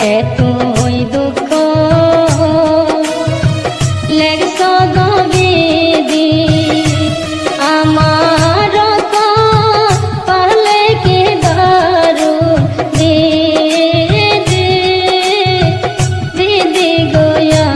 এতই দুঃখ লেগছ গবিদি আমার পালে কি দারু দিদি গোয়া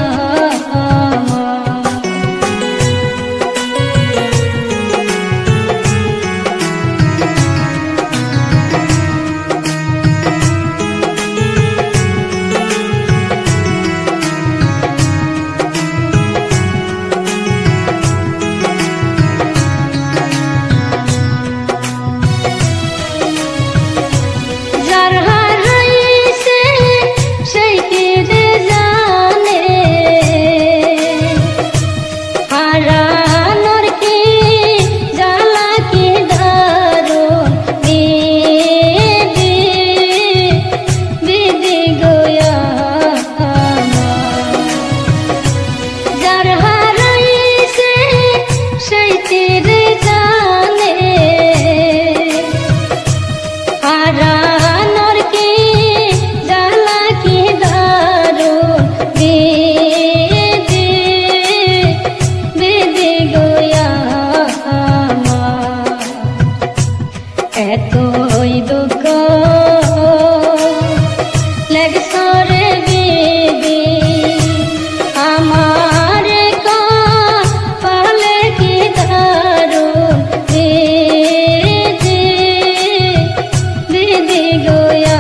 এতই দুঃখ লেগছ রে বিদি আমার পালে কি দারু দিদি গোয়া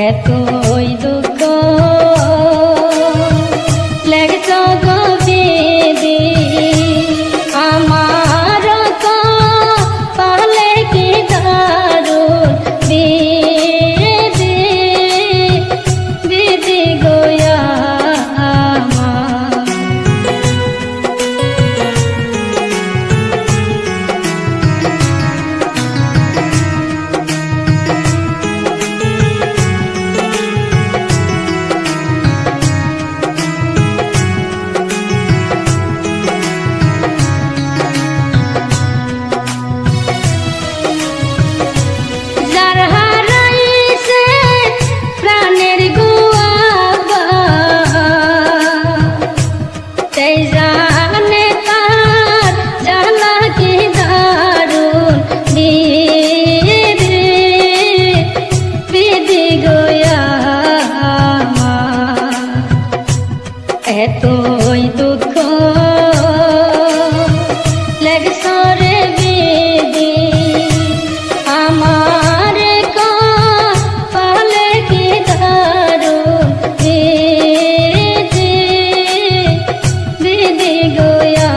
এতই দুঃখ লেগছ গবিদি আমার পালে কি দারু দিদি গোয়া এতই দুঃখ লেগছ রে বিদি আমার পালে কি দারু দিদি গোয়া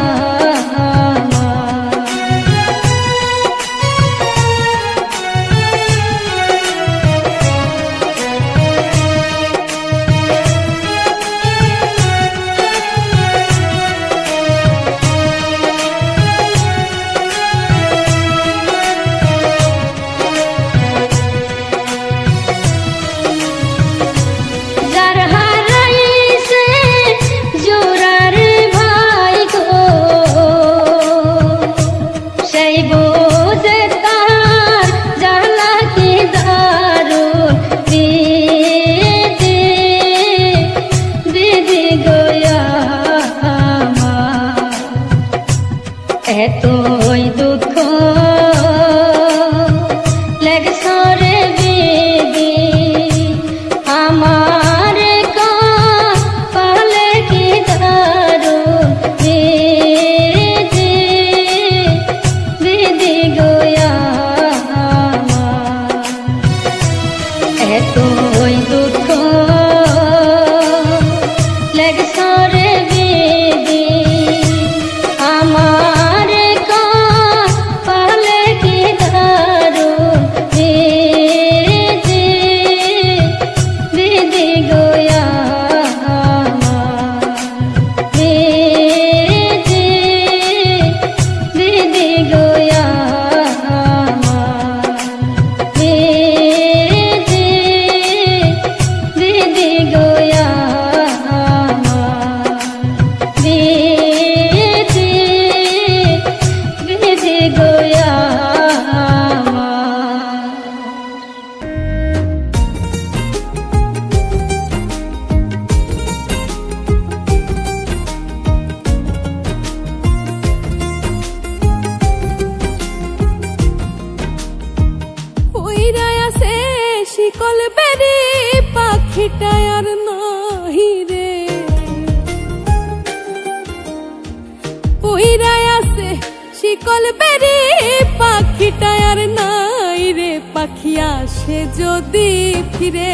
সে যদি ফিরে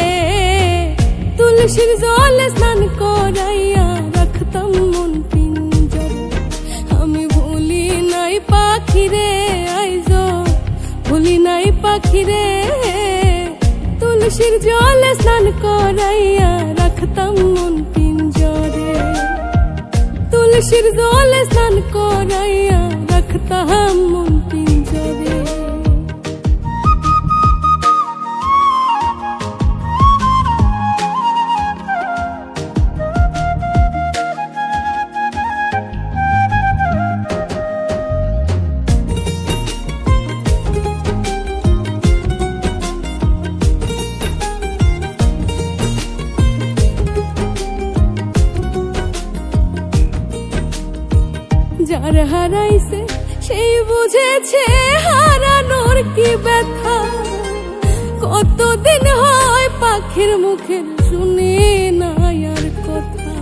তুলসীর জলে স্নান করাইয়া রাখতাম মন পিঞ্জরে। আমি ভুলি নাই পাখিরে আইজো ভুলি নাই পাখিরে, তুলসীর জলে স্নান করাইয়া রাখতাম মন পিঞ্জরে। তুলসীর জলে স্নান করাইয়া রাখতাম মন পিঞ্জরে। যার হারাইছে সেই বুঝেছে হারানোর কি ব্যথা, কতদিন হয় পাখির মুখে শুনি না আর কথা।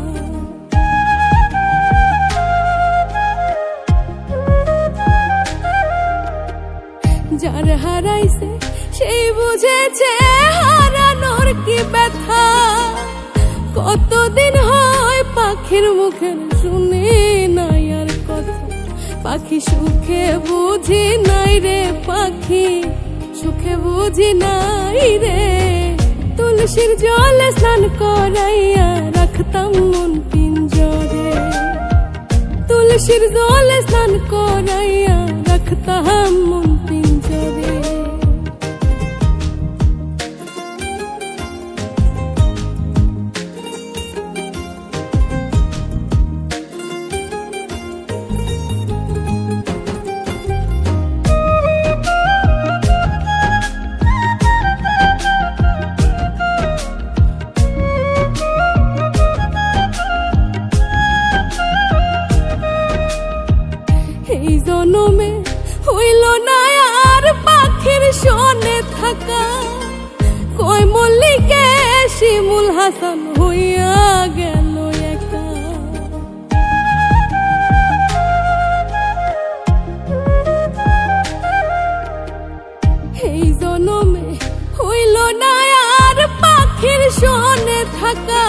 যার হারাইছে সেই বুঝেছে হারানোর কি ব্যথা, কতদিন হয় পাখির মুখে শুনি না আর কথা। পাখি সুখে বুঝি নাই রে, পাখি সুখে বুঝি নাই রে, তুলসীর জলে স্নান করাইয়া রাখতাম মন পিঞ্জরে। তুলসীর জলে স্নান করাইয়া রাখতাম মন পিঞ্জরে। এই জনমে হইল না আর পাখির শোনে থাকা, কই মল্লিকে শিমুল হাসান হইয়া গেল একা। এই জনমে হইল না আর পাখির শোনে থাকা,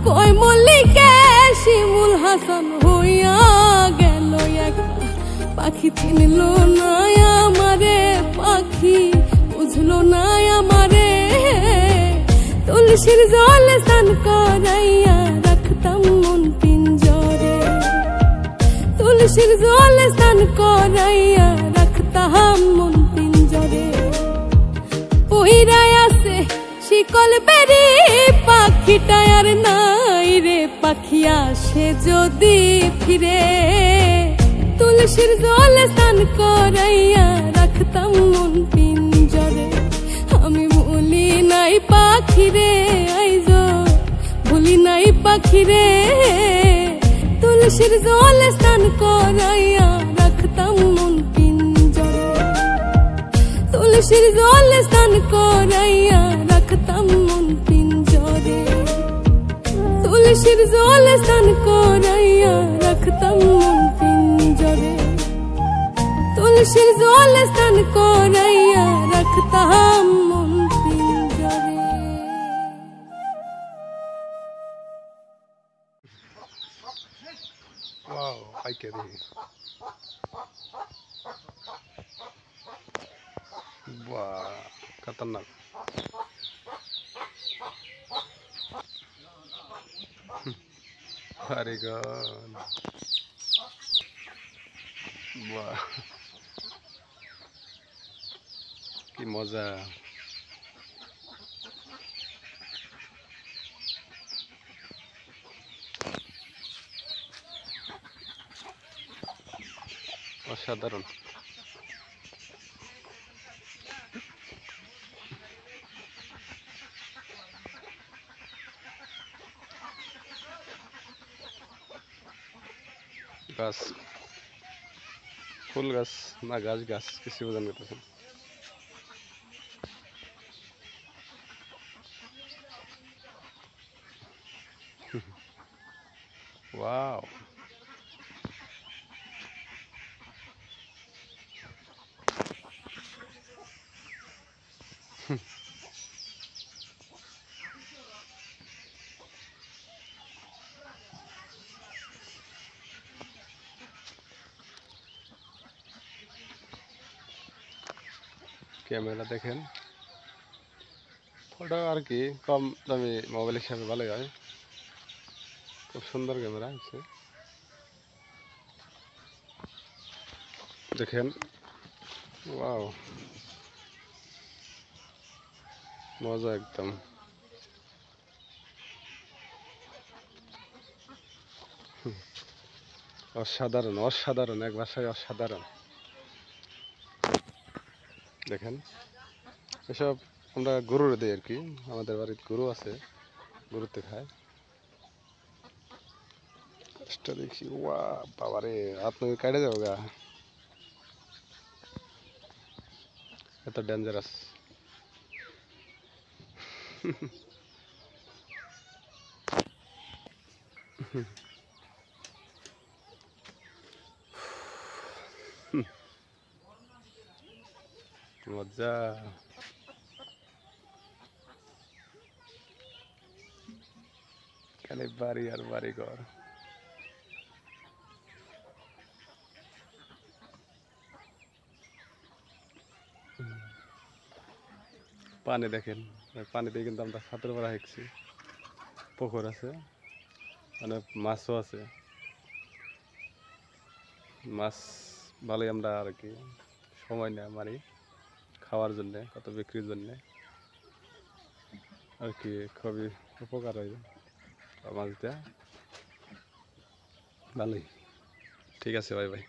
কই মল্লিকে শিমুল হাসান হইয়া গেল একা। পাখি চিনল না আমারে, পাখি বুঝলো না আমারে, তুলসীর জলে স্নান করাইয়া রাখতাম মন পিঞ্জরে। তুলসীর জলে স্নান করাইয়া রাখতাম মন পিঞ্জরে। পইরাই আছে শিকল বেরি পাখিটা আর নাই রে, পাখি আসে যদি ফিরে তুলসীর জলে স্নান করাইয়া রাখতাম মন পিঞ্জরে। আমি ভুলি নাই পাখিরে আইজো ভুলি নাই পাখিরে, তুলসীর জলে স্নান করাইয়া রাখতাম মন পিঞ্জরে। তুলসীর জলে স্নান করাইয়া রাখতাম মন পিঞ্জরে। তুলসীর জলে স্নান করাইয়া রাখতাম মন পিঞ্জরে। তুলসীর জলে স্নান করাইয়া রাখতাম মন পিঞ্জরে। वाओ आई के देखिए, वाह खतरनाक। वेरी गुड, वाह কি মজা। অসাধারণ। গাছ ফুল গাছ না গাছ গাছ কিছু বোঝান করতেছে। ওয়াও ক্যামেরা দেখেন, ফটো আর কি কম দামি মোবাইল হিসাবে ভালোই হয়, খুব সুন্দর ক্যামেরা আছে দেখেন। ওয়াও, মজা একদম। অসাধারণ অসাধারণ, এক ভাষায় অসাধারণ। দেখেন এসব আমরা গরুর দিই আর কি, আমাদের বাড়িতে গরু আছে, গরুতে খায়। দেখছি ওয়া বাবারে, আপনি কাটে যাবো গা, এত ডেঞ্জারাস। মজা। খালি বাড়ি আর বাড়ি ঘর। পানি দেখেন, পানিতে কিন্তু আমরা ছাদের উপরে হাঁকছি, পুকুর আছে, মানে মাছও আছে, মাছ ভালোই আমরা আর কি সময় নেই মারি খাওয়ার জন্যে, কত বিক্রির জন্যে আর কি, খুবই উপকার হয় মাছ দেওয়া, ভালোই। ঠিক আছে, বাই বাই।